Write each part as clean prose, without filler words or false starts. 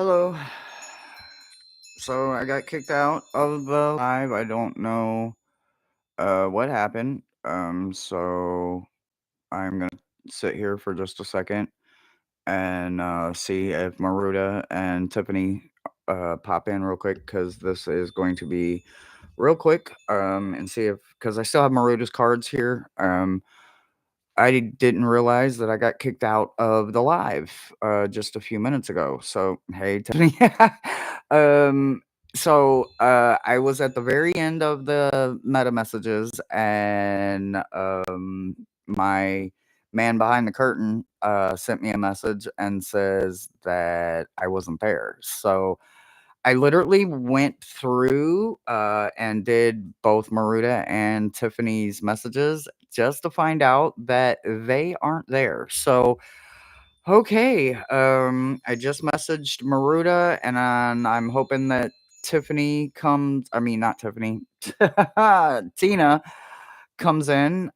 Hello. So I got kicked out of the live. I don't know what happened. So I'm gonna sit here for just a second and see if Maruda and Tiffany pop in real quick because this is going to be real quick. And see if because I still have Maruda's cards here. I didn't realize that I got kicked out of the live just a few minutes ago. So, hey, Tiffany. um, I was at the very end of the meta messages, and my man behind the curtain sent me a message and says that I wasn't there. So, I literally went through and did both Maruda and Tiffany's messages just to find out that they aren't there. So, okay, I just messaged Maruda and I'm hoping that Tiffany comes, I mean, not Tiffany, Tina comes in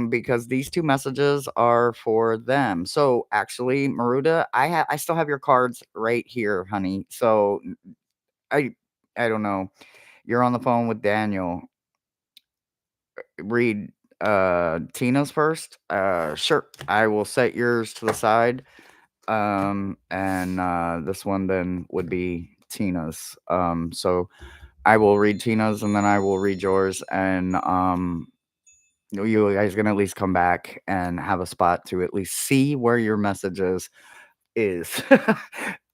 because these two messages are for them. So actually, Maruda, I still have your cards right here, honey. So I I don't know. You're on the phone with Daniel. Read Tina's first. Sure. I will set yours to the side. And this one then would be Tina's. So I will read Tina's and then I will read yours and you guys can at least come back and have a spot to at least see where your messages is.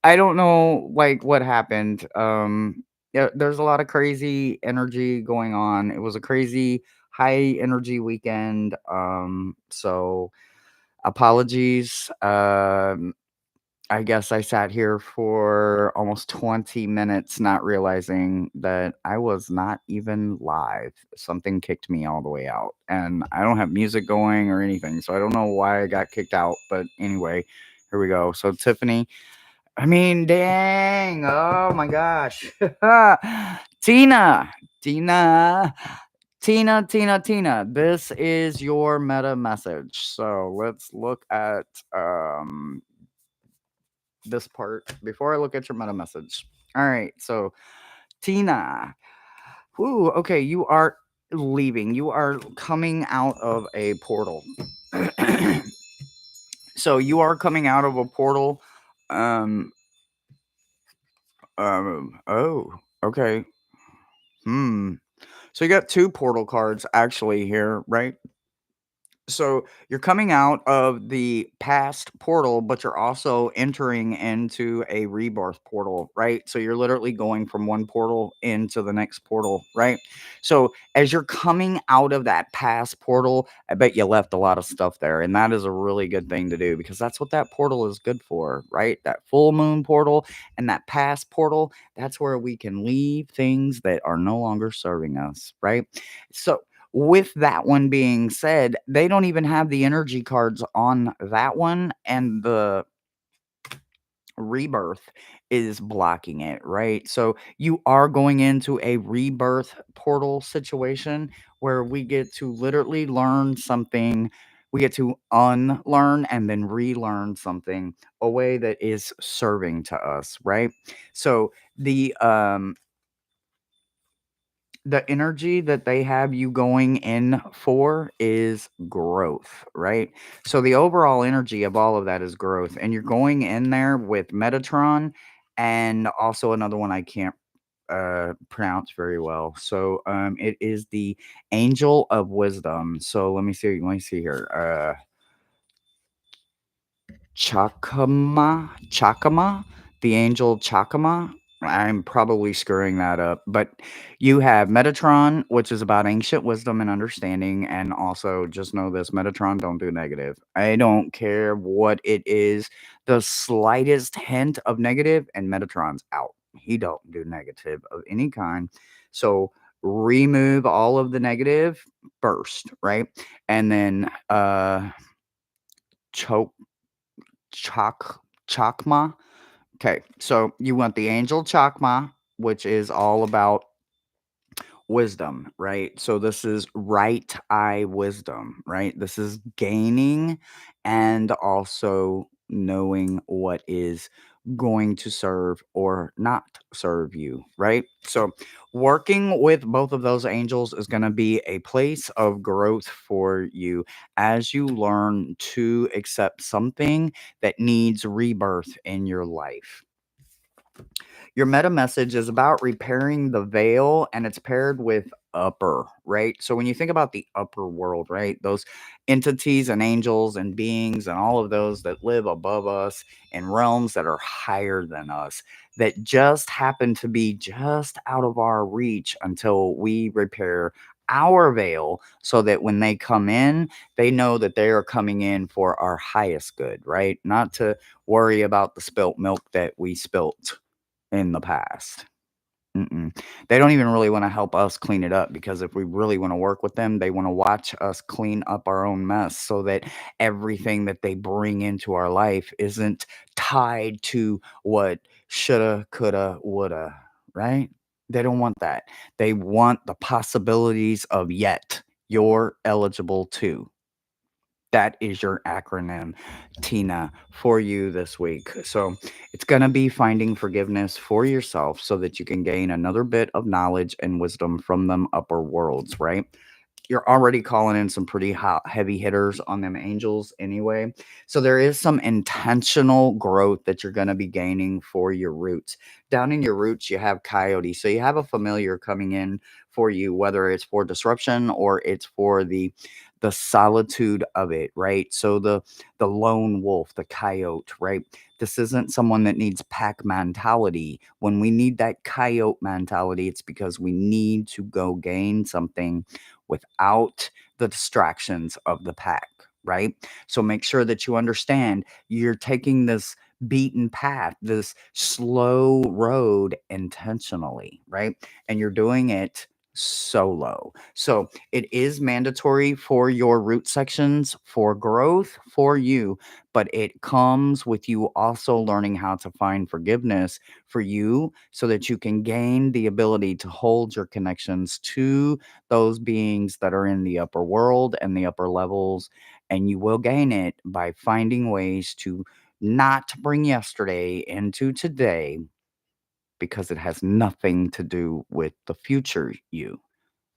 I don't know, like, what happened. Yeah, there's a lot of crazy energy going on. It was a crazy high energy weekend. So apologies. I guess I sat here for almost 20 minutes not realizing that I was not even live. Something kicked me all the way out, and I don't have music going or anything, so I don't know why I got kicked out. But anyway, here we go. So Tiffany, I mean, dang. Oh my gosh. Tina, Tina, Tina. This is your meta message. So let's look at this part before I look at your meta message. All right. So Tina. Ooh, okay, you are leaving. You are coming out of a portal. So you are coming out of a portal. Um oh, okay. Hmm. So you got two portal cards actually here, right? So you're coming out of the past portal, but you're also entering into a rebirth portal, right? So you're literally going from one portal into the next portal, right? So as you're coming out of that past portal, I bet you left a lot of stuff there. And that is a really good thing to do because that's what that portal is good for, right? That full moon portal and that past portal, that's where we can leave things that are no longer serving us, right? So with that one being said, they don't even have the energy cards on that one, and the rebirth is blocking it, right? So you are going into a rebirth portal situation where we get to literally learn something. We get to unlearn and then relearn something a way that is serving to us, right? So the energy that they have you going in for is growth, right? So the overall energy of all of that is growth, and you're going in there with Metatron and also another one I can't pronounce very well. So it is the Angel of Wisdom. So let me see here. Chakama, the angel Chakama. I'm probably screwing that up, but you have Metatron, which is about ancient wisdom and understanding, and also just know this: Metatron don't do negative. I don't care what it is, the slightest hint of negative, and Metatron's out. He don't do negative of any kind. So remove all of the negative first, right? And then choke Chakma. Okay, so you want the angel Chakma, which is all about wisdom, right? So this is right eye wisdom, right? This is gaining and also knowing what is going to serve or not serve you, right? So, working with both of those angels is going to be a place of growth for you as you learn to accept something that needs rebirth in your life. Your meta message is about repairing the veil, and it's paired with upper, right? So when you think about the upper world, right? Those entities and angels and beings and all of those that live above us in realms that are higher than us, that just happen to be just out of our reach until we repair our veil, so that when they come in, they know that they are coming in for our highest good, right? Not to worry about the spilt milk that we spilt in the past. Mm-mm. They don't even really wanna help us clean it up, because if we really wanna work with them, they wanna watch us clean up our own mess, so that everything that they bring into our life isn't tied to what shoulda, coulda, woulda, right? They don't want that. They want the possibilities of yet. You're eligible too. That is your acronym, Tina, for you this week. So it's going to be finding forgiveness for yourself so that you can gain another bit of knowledge and wisdom from them upper worlds, right? You're already calling in some pretty hot, heavy hitters on them angels anyway. So there is some intentional growth that you're going to be gaining for your roots. Down in your roots, you have coyote. So you have a familiar coming in for you, whether it's for disruption or it's for the solitude of it, right? So the lone wolf, the coyote, right? This isn't someone that needs pack mentality. When we need that coyote mentality, it's because we need to go gain something without the distractions of the pack, right? So make sure that you understand you're taking this beaten path, this slow road intentionally, right? And you're doing it solo. So it is mandatory for your root sections for growth for you, but it comes with you also learning how to find forgiveness for you, so that you can gain the ability to hold your connections to those beings that are in the upper world and the upper levels. And you will gain it by finding ways to not bring yesterday into today, because it has nothing to do with the future you.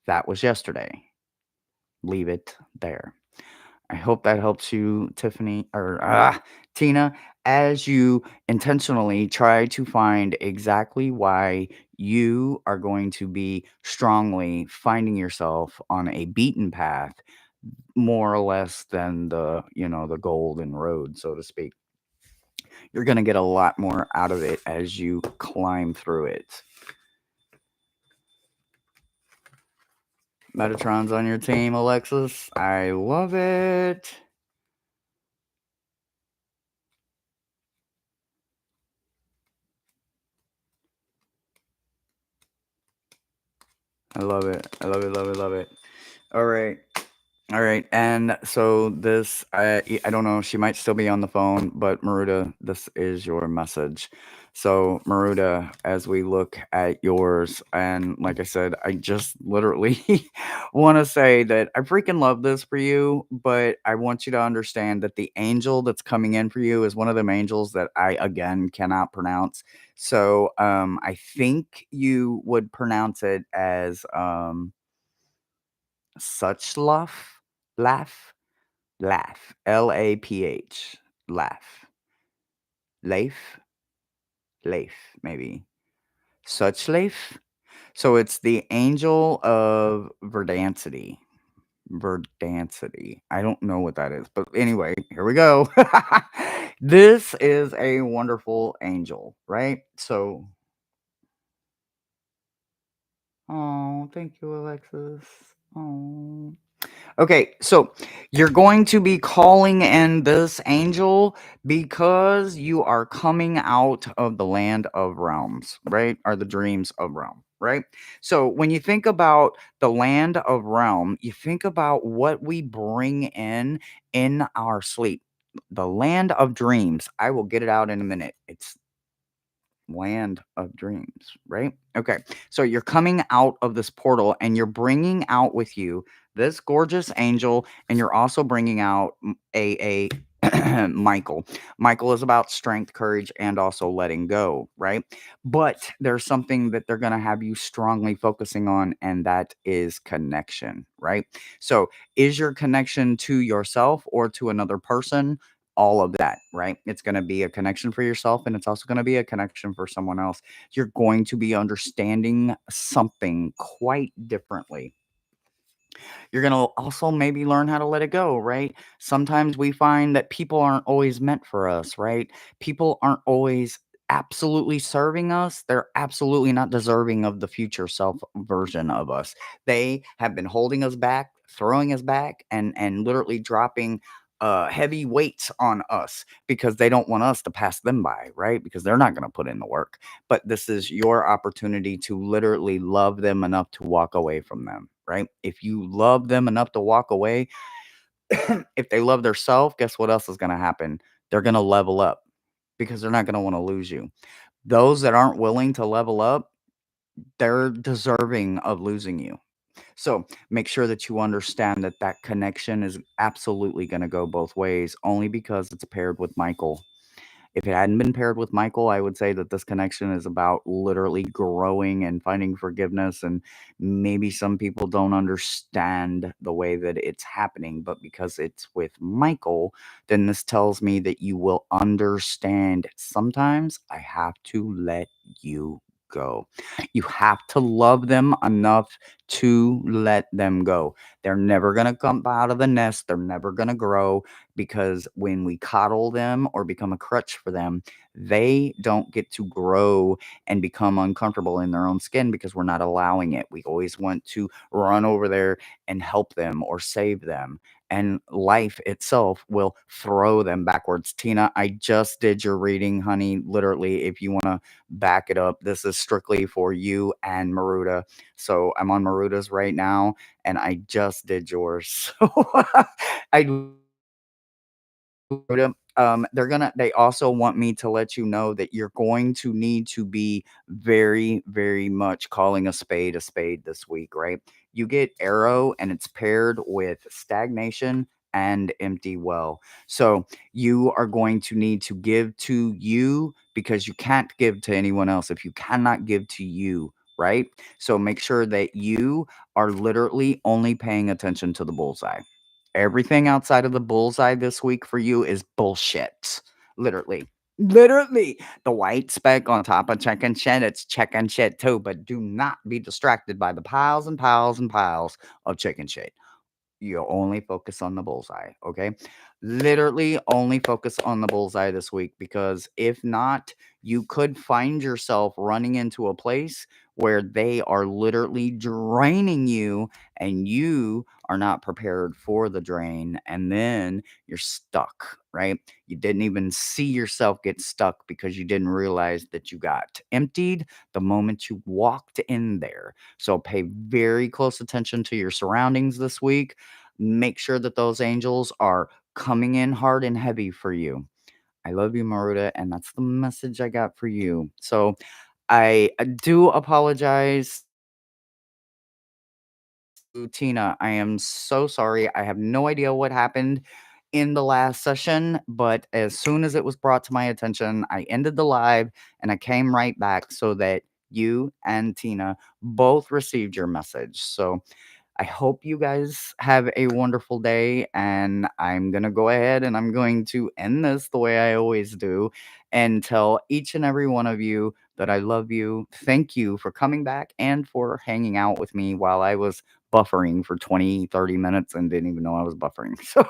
That was yesterday. Leave it there. I hope that helps you, Tiffany, or Tina, as you intentionally try to find exactly why you are going to be strongly finding yourself on a beaten path, more or less than the golden road, so to speak. You're going to get a lot more out of it as you climb through it. Metatron's on your team, Alexis. I love it. I love it. I love it, love it, love it. All right. All right. And so this, I don't know, she might still be on the phone, but Maruda, this is your message. So, Maruda, as we look at yours, and like I said, I just literally want to say that I freaking love this for you, but I want you to understand that the angel that's coming in for you is one of them angels that I, again, cannot pronounce. So, I think you would pronounce it as, such laugh, Laph, laugh, Leif, Leif, maybe such Leif. So it's the angel of verdancity. Verdancity. I don't know what that is, but anyway, here we go. This is a wonderful angel, right? So, oh, thank you, Alexis. Oh. Okay, so you're going to be calling in this angel because you are coming out of the land of realms, right? Or the dreams of realm, right? So when you think about the land of realm, you think about what we bring in our sleep. The land of dreams. I will get it out in a minute. It's land of dreams, right? Okay. So you're coming out of this portal and you're bringing out with you this gorgeous angel, and you're also bringing out a Michael. Michael is about strength, courage, and also letting go, right? But there's something that they're going to have you strongly focusing on, and that is connection, right? So, is your connection to yourself or to another person? All of that, right? It's going to be a connection for yourself, and it's also going to be a connection for someone else. You're going to be understanding something quite differently. You're going to also maybe learn how to let it go, right? Sometimes we find that people aren't always meant for us, right? People aren't always absolutely serving us. They're absolutely not deserving of the future self version of us. They have been holding us back, throwing us back, and literally dropping heavy weights on us because they don't want us to pass them by, right? Because they're not going to put in the work. But this is your opportunity to literally love them enough to walk away from them, right? If you love them enough to walk away, if they love their self, guess what else is going to happen? They're going to level up because they're not going to want to lose you. Those that aren't willing to level up, they're deserving of losing you. So make sure that you understand that that connection is absolutely going to go both ways only because it's paired with Michael. If it hadn't been paired with Michael, I would say that this connection is about literally growing and finding forgiveness. And maybe some people don't understand the way that it's happening, but because it's with Michael, then this tells me that you will understand. Sometimes I have to let you go. You have to love them enough to let them go. They're never going to come out of the nest. They're never going to grow because when we coddle them or become a crutch for them, they don't get to grow and become uncomfortable in their own skin because we're not allowing it. We always want to run over there and help them or save them. And life itself will throw them backwards. Tina, I just did your reading, honey. Literally, if you want to back it up, this is strictly for you and Maruda. So I'm on Maruda's right now, and I just did yours. So I they also want me to let you know that you're going to need to be very, very much calling a spade this week, right? You get arrow and it's paired with stagnation and empty well. So you are going to need to give to you because you can't give to anyone else if you cannot give to you, right? So make sure that you are literally only paying attention to the bullseye. Everything outside of the bullseye this week for you is bullshit. Literally. Literally. The white speck on top of chicken shit, it's chicken shit too, but do not be distracted by the piles and piles and piles of chicken shit. You only focus on the bullseye, okay? Literally only focus on the bullseye this week because if not, you could find yourself running into a place where they are literally draining you and you are not prepared for the drain. And then you're stuck, right? You didn't even see yourself get stuck because you didn't realize that you got emptied the moment you walked in there. So pay very close attention to your surroundings this week. Make sure that those angels are coming in hard and heavy for you. I love you, Maruda, and that's the message I got for you. So I do apologize to Tina. I am so sorry. I have no idea what happened in the last session, but as soon as it was brought to my attention, I ended the live and I came right back so that you and Tina both received your message. So I hope you guys have a wonderful day. And I'm going to go ahead and I'm going to end this the way I always do and tell each and every one of you that I love you. Thank you for coming back and for hanging out with me while I was buffering for 20, 30 minutes and didn't even know I was buffering. So,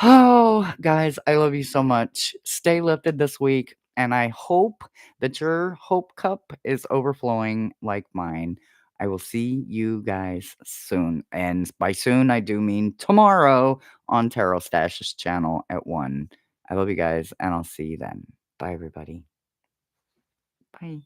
oh, guys, I love you so much. Stay lifted this week. And I hope that your hope cup is overflowing like mine. I will see you guys soon. And by soon, I do mean tomorrow on Tarot Stash's channel at 1. I love you guys, and I'll see you then. Bye, everybody. Bye.